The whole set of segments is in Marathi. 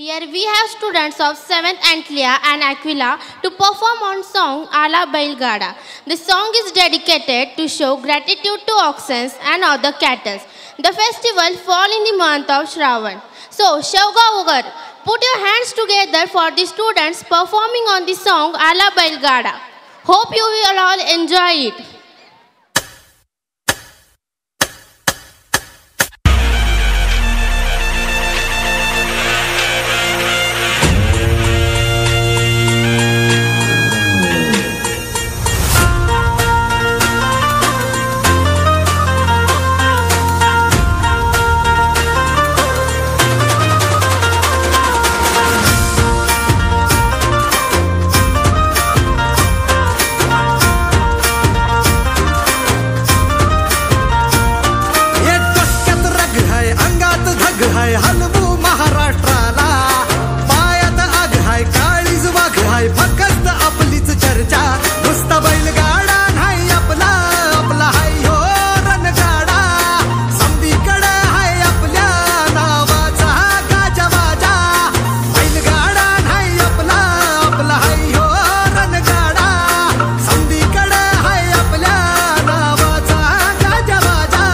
Here we have students of 7th Antlia and Aquila to perform on song Ala Bailgada. The song is dedicated to show gratitude to oxen and other cattle. The festival falls in the month of Shravan. So, Shauga Ugar, put your hands together for the students performing on the song Ala Bailgada. Hope you will all enjoy it. हलवू महाराष्ट्राला पायात आग हाय काळीज वाघ हाय फक्त आपलीच चर्चा नुसता बैलगाडा नाही आपला आपला हाय हो रणगाडा समधीकडे हाय आपल्या नावाचा गाजवाजा बैलगाडा नाही आपला आपला हाय हो रणगाडा समधीकडे हाय आपल्या नावाचा गाजवाजा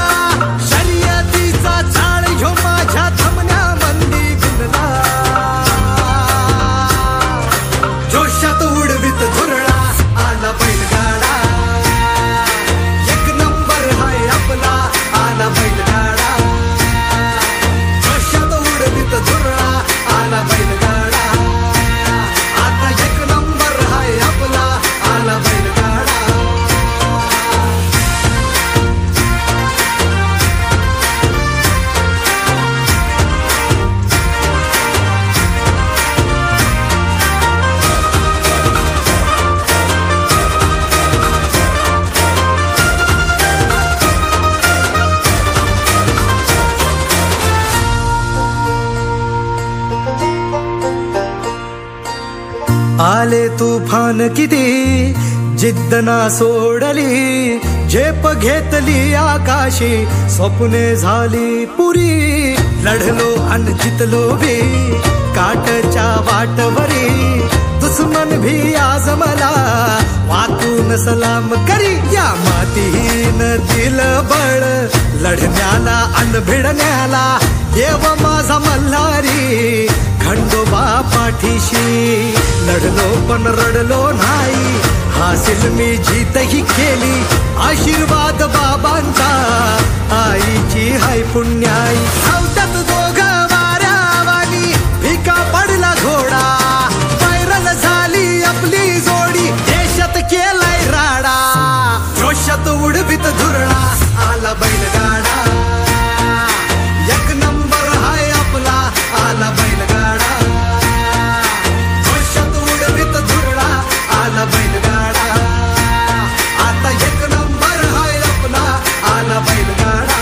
शर्यतीचा झाळ ह्यो माझ्या जोशात उडवीत धुरळा आला बैलगाडा एक नंबर हाय आपला आला बैलगाडा जोशात उडवीत धुरळा आला बैलगाडा आता एक नंबर हाय आपला आला बैलगाडा आले तुफान किती जिद्द ना सोडली झेप घेतली आकाशी स्वप्ने झाली पुरी लढलो अन जितलो भी काटच्या वाटवरी दुश्मन भी आज मला वाकून सलाम करी या मातीहीन दिल बळ लढण्याला अन भिडण्याला देव माझा मल्हारी खंडोबा पाठीशी लढलो पण रडलो नाही हासिल मी जीतही केली आशीर्वाद बाबांचा आईची हाय पुण्याई धावतात दोघं वाऱ्यावानी भिका पडला घोडा व्हायरल झाली आपली जोडी देशात केलाय राडा जोशात उडवीत धुरळा आला बैलगाडा एक नंबर हाय आपला आला बैलगाडा जोशात उडवीत धुरळा आला बैलगाडा आता एक नंबर हाय आपला आला बैलगाडा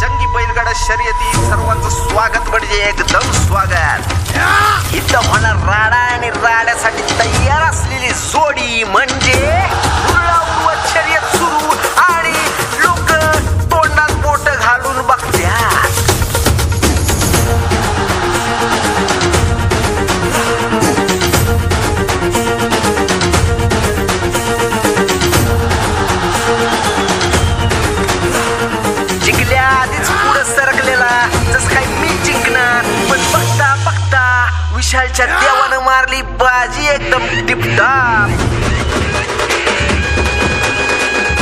जंगी बैलगाडा शर्यती सर्वांचं स्वागत म्हणजे एकदम स्वागत इथं होणार राडा आणि राड्यासाठी तयार असलेली जोडी म्हणजे शर्यत सुरू आणि लोक तोंडात बोट घालून बघतात विशालच्या देवानं मारली बाजी एकदम टिपटाप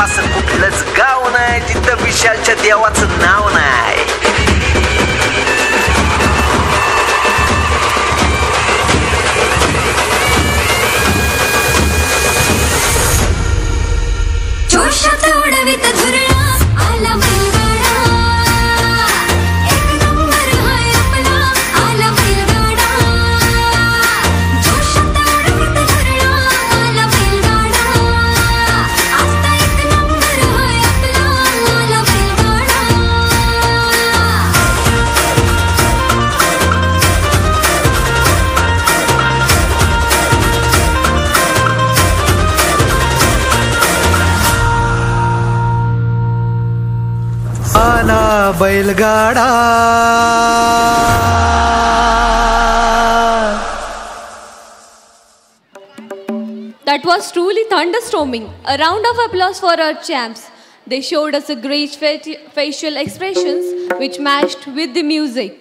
असं कुठलंच गाव नाही जिथं विशालच्या देवाचं नाव नाही बैलगाडा. That was truly thunderstorming. A round of applause for our champs. They showed us a great facial expressions which matched with the music.